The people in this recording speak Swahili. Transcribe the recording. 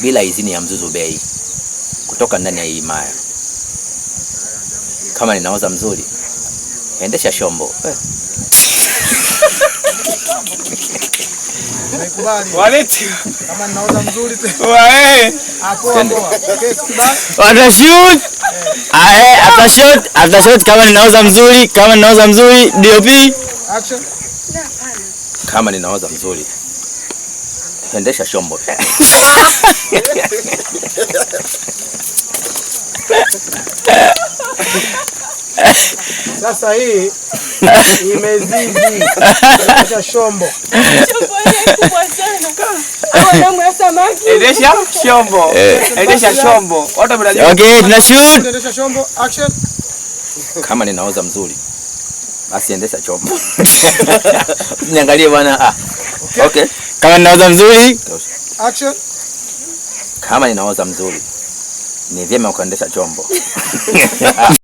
bila idhini ya Mzuzu Bey kutoka ndani ya hii himaya. Kama ninaoza mzuri, endesha shombo. Waleti kama ninaoza mzuri hapo watashoot atashoot kama ninaoza mzuri DOP action. Kama ninaoza mzuri, endesha shombo. Sasa hii imezidi. Endesha shombo. endesha shombo. Endesha shombo. Wote mnajua. Okay, tuna shoot. Endesha shombo action. Kama ninaoza mzuri, basi endesha chombo. Niangalie bwana. Okay. Kama ninaoza mzuri Action. Kama ninaoza mzuri, ni vyema ukaendesha chombo.